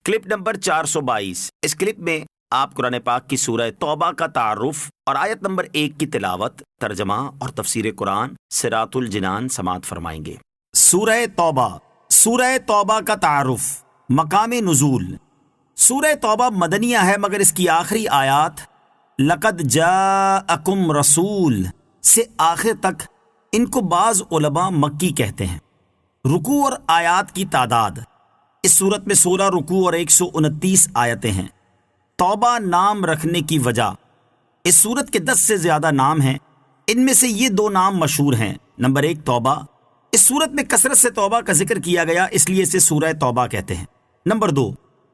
Clip number 422۔ اس clip میں آپ قرآن پاک کی سورہ توبہ کا تعارف اور آیت نمبر 1 کی تلاوت، ترجمہ اور تفسیر قرآن صراط الجنان سماعت فرمائیں گے۔ سورہ توبہ۔ سورہ توبہ کا تعارف، مقام نزول۔ سورہ توبہ مدنیہ ہے مگر اس کی آخری آیات لقد جاءکم رسول سے آخر تک ان کو بعض علماء مکی کہتے ہیں۔ رکوع اور آیات کی تعداد، اس صورت میں 16 رکوع اور 129 آیتیں ہیں۔ توبہ نام رکھنے کی وجہ، اس صورت کے 10 سے زیادہ نام ہیں، ان میں سے یہ 2 نام مشہور ہیں۔ نمبر 1 توبہ، اس صورت میں کثرت سے توبہ کا ذکر کیا گیا اس لیے اسے سورہ توبہ کہتے ہیں۔ نمبر 2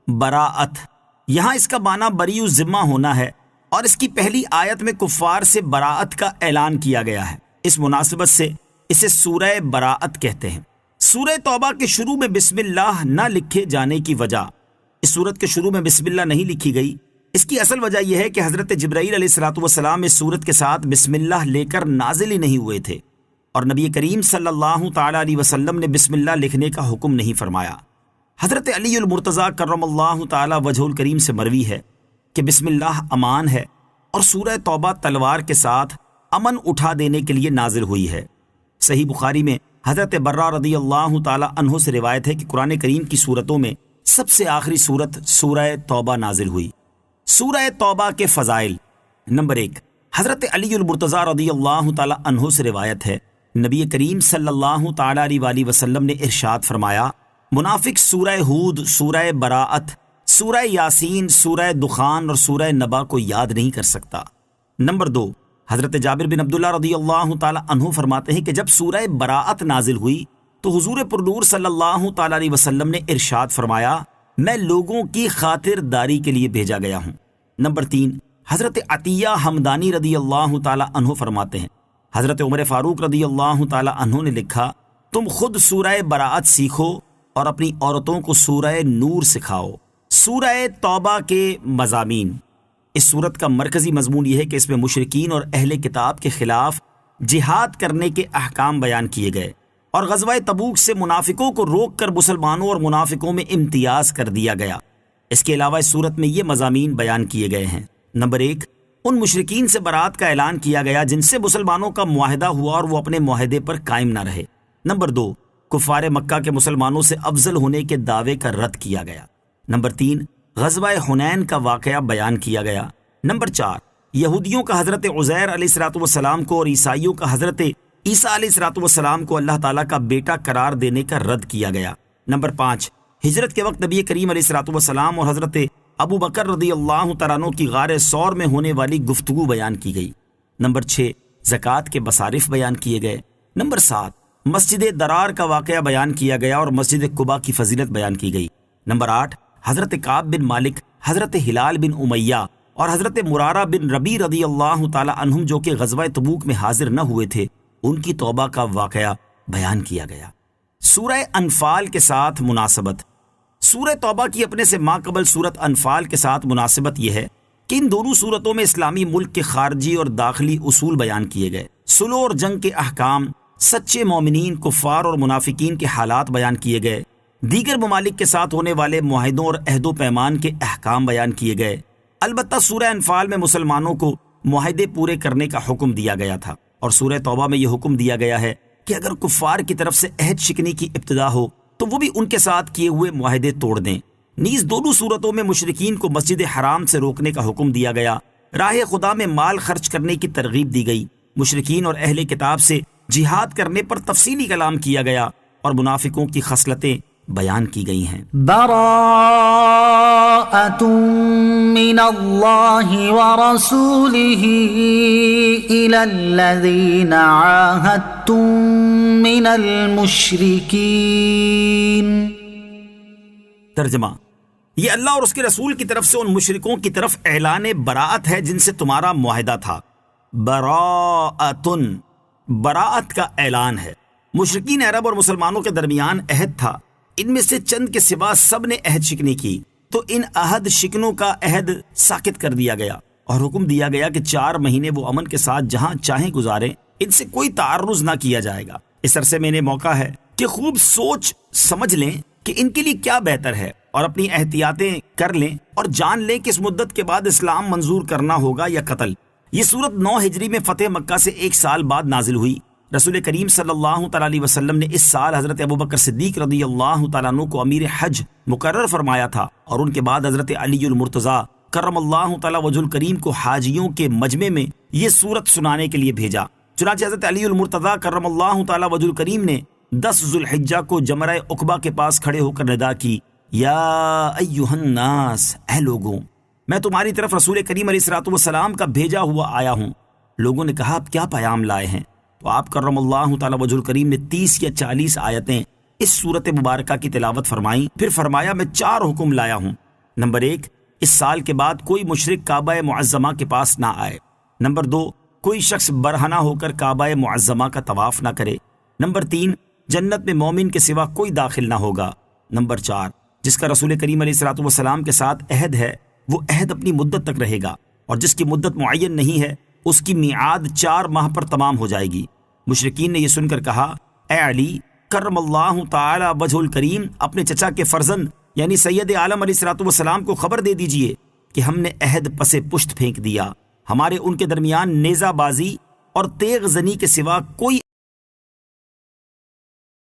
براءت، یہاں اس کا معنی بری الذمہ ہونا ہے اور اس کی پہلی آیت میں کفار سے براءت کا اعلان کیا گیا ہے، اس مناسبت سے اسے سورہ براءت کہتے ہیں۔ سورہ توبہ کے شروع میں بسم اللہ نہ لکھے جانے کی وجہ، اس سورت کے شروع میں بسم اللہ نہیں لکھی گئی، اس کی اصل وجہ یہ ہے کہ حضرت جبرائیل علیہ السلام اس سورت کے ساتھ بسم اللہ لے کر نازل ہی نہیں ہوئے تھے، اور نبی کریم صلی اللہ تعالی علیہ وسلم نے بسم اللہ لکھنے کا حکم نہیں فرمایا۔ حضرت علی المرتضیٰ کرم اللہ تعالی وجہ الکریم سے مروی ہے کہ بسم اللہ امان ہے اور سورہ توبہ تلوار کے ساتھ امن اٹھا دینے کے لیے نازل ہوئی ہے۔ صحیح بخاری میں حضرت برہ رضی اللہ تعالی عنہ سے روایت ہے کہ قرآن کریم کی سورتوں میں سب سے آخری سورت سورہ توبہ نازل ہوئی۔ سورہ توبہ کے فضائل۔ نمبر 1، حضرت علی المرتضیٰ رضی اللہ تعالی عنہ سے روایت ہے، نبی کریم صلی اللہ تعالی علیہ وآلہ وسلم نے ارشاد فرمایا، منافق سورہ ہود، سورہ براءت، سورہ یاسین، سورہ دخان اور سورہ نبا کو یاد نہیں کر سکتا۔ نمبر 2، حضرت جابر بن عبداللہ رضی اللہ تعالی عنہ فرماتے ہیں کہ جب سورہ براءت نازل ہوئی تو حضور پرنور صلی اللہ تعالی علیہ وسلم نے ارشاد فرمایا، میں لوگوں کی خاطر داری کے لیے بھیجا گیا ہوں۔ نمبر 3، حضرت عطیہ حمدانی رضی اللہ تعالی عنہ فرماتے ہیں، حضرت عمر فاروق رضی اللہ تعالی عنہ نے لکھا، تم خود سورہ براءت سیکھو اور اپنی عورتوں کو سورہ نور سکھاؤ۔ سورہ توبہ کے مضامین۔ اس صورت کا مرکزی مضمون یہ ہے کہ اس میں مشرکین اور اہل کتاب کے خلاف جہاد کرنے کے احکام بیان کیے گئے اور غزوہ تبوک سے منافقوں کو روک کر مسلمانوں اور منافقوں میں امتیاز کر دیا گیا۔ اس کے علاوہ اس صورت میں یہ مضامین بیان کیے گئے ہیں۔ نمبر 1، ان مشرکین سے برات کا اعلان کیا گیا جن سے مسلمانوں کا معاہدہ ہوا اور وہ اپنے معاہدے پر قائم نہ رہے۔ نمبر 2، کفار مکہ کے مسلمانوں سے افضل ہونے کے دعوے کا رد کیا گیا۔ نمبر 3، غزوہ حنین کا واقعہ بیان کیا گیا۔ نمبر 4، یہودیوں کا حضرت عزیر علیہ السلام کو اور عیسائیوں کا حضرت عیسیٰ علیہ السلام کو اللہ تعالیٰ کا بیٹا قرار دینے کا رد کیا گیا۔ نمبر 5، ہجرت کے وقت نبی کریم علیہ السلام اور حضرت ابو بکر رضی اللہ تعالیٰ عنہ کی غار ثور میں ہونے والی گفتگو بیان کی گئی۔ نمبر 6، زکوٰۃ کے مصارف بیان کیے گئے۔ نمبر 7، مسجد درار کا واقعہ بیان کیا گیا اور مسجد قباء کی فضیلت بیان کی گئی۔ نمبر 8، حضرت کعب بن مالک، حضرت ہلال بن امیہ اور حضرت مرارہ بن ربیع رضی اللہ تعالی عنہم جو کہ غزوہ تبوک میں حاضر نہ ہوئے تھے، ان کی توبہ کا واقعہ بیان کیا گیا۔ سورہ انفال کے ساتھ مناسبت۔ سورہ توبہ کی اپنے سے ماقبل سورت انفال کے ساتھ مناسبت یہ ہے کہ ان دونوں سورتوں میں اسلامی ملک کے خارجی اور داخلی اصول بیان کیے گئے، صلح اور جنگ کے احکام، سچے مومنین، کفار اور منافقین کے حالات بیان کیے گئے، دیگر ممالک کے ساتھ ہونے والے معاہدوں اور عہد و پیمان کے احکام بیان کیے گئے۔ البتہ سورہ انفال میں مسلمانوں کو معاہدے پورے کرنے کا حکم دیا گیا تھا، اور سورہ توبہ میں یہ حکم دیا گیا ہے کہ اگر کفار کی طرف سے عہد شکنی کی ابتدا ہو تو وہ بھی ان کے ساتھ کیے ہوئے معاہدے توڑ دیں۔ نیز دونوں صورتوں میں مشرکین کو مسجد حرام سے روکنے کا حکم دیا گیا، راہ خدا میں مال خرچ کرنے کی ترغیب دی گئی، مشرکین اور اہل کتاب سے جہاد کرنے پر تفصیلی کلام کیا گیا اور منافقوں کی خصلتیں بیان کی گئی ہیں۔ براءۃ من اللہ ورسولہ الی الذین عاہدتم من المشرکین۔ ترجمہ، یہ اللہ اور اس کے رسول کی طرف سے ان مشرکوں کی طرف اعلان براءت ہے جن سے تمہارا معاہدہ تھا۔ براءۃ، براءت کا اعلان ہے۔ مشرکین عرب اور مسلمانوں کے درمیان عہد تھا، ان میں سے چند کے سوا سب نے عہد شکنی کی، تو ان عہد شکنوں کا عہد ساقط کر دیا گیا اور حکم دیا گیا کہ 4 مہینے وہ امن کے ساتھ جہاں چاہیں گزاریں، ان سے کوئی تعرض نہ کیا جائے گا۔ اس عرصے میں انہیں موقع ہے کہ خوب سوچ سمجھ لیں کہ ان کے لیے کیا بہتر ہے اور اپنی احتیاطیں کر لیں اور جان لیں کہ اس مدت کے بعد اسلام منظور کرنا ہوگا یا قتل۔ یہ صورت 9 ہجری میں فتح مکہ سے 1 سال بعد نازل ہوئی۔ رسول کریم صلی اللہ تعالیٰ علیہ وسلم نے اس سال حضرت ابوبکر صدیق رضی اللہ تعالیٰ عنہ کو امیر حج مقرر فرمایا تھا، اور ان کے بعد حضرت علی المرتضیٰ کرم اللہ تعالیٰ وجہ الکریم کو حاجیوں کے مجمع میں یہ صورت سنانے کے لیے بھیجا۔ چنانچہ حضرت علی المرتضیٰ کرم اللہ تعالیٰ وجہ الکریم نے 10 ذو الحجہ کو جمرہ عقبہ کے پاس کھڑے ہو کر ندا کی، یا ایھا الناس، اے لوگوں، میں تمہاری طرف رسول کریم علیہ الصلوۃ والسلام کا بھیجا ہوا آیا ہوں۔ لوگوں نے کہا آپ کیا پیام لائے ہیں؟ تو آپ کرم اللہ تعالیٰ وجہ الکریم نے 30 یا 40 آیتیں اس صورت مبارکہ کی تلاوت فرمائیں، پھر فرمایا میں 4 حکم لایا ہوں۔ نمبر 1، اس سال کے بعد کوئی مشرک کعبہ معظمہ کے پاس نہ آئے۔ نمبر 2، کوئی شخص برہنہ ہو کر کعبہ معظمہ کا طواف نہ کرے۔ نمبر 3، جنت میں مومن کے سوا کوئی داخل نہ ہوگا۔ نمبر 4، جس کا رسول کریم علیہ الصلوۃ والسلام کے ساتھ عہد ہے وہ عہد اپنی مدت تک رہے گا، اور جس کی مدت معین نہیں ہے اس کی میعاد 4 ماہ پر تمام ہو جائے گی۔ مشرکین نے یہ سن کر کہا، اے علی کرم اللہ تعالی وجہ الکریم، اپنے چچا کے فرزند یعنی سید عالم علیہ الصلوۃ والسلام کو خبر دے دیجئے کہ ہم نے عہد پس پشت پھینک دیا، ہمارے ان کے درمیان نیزہ بازی اور تیغ زنی کے سوا کوئی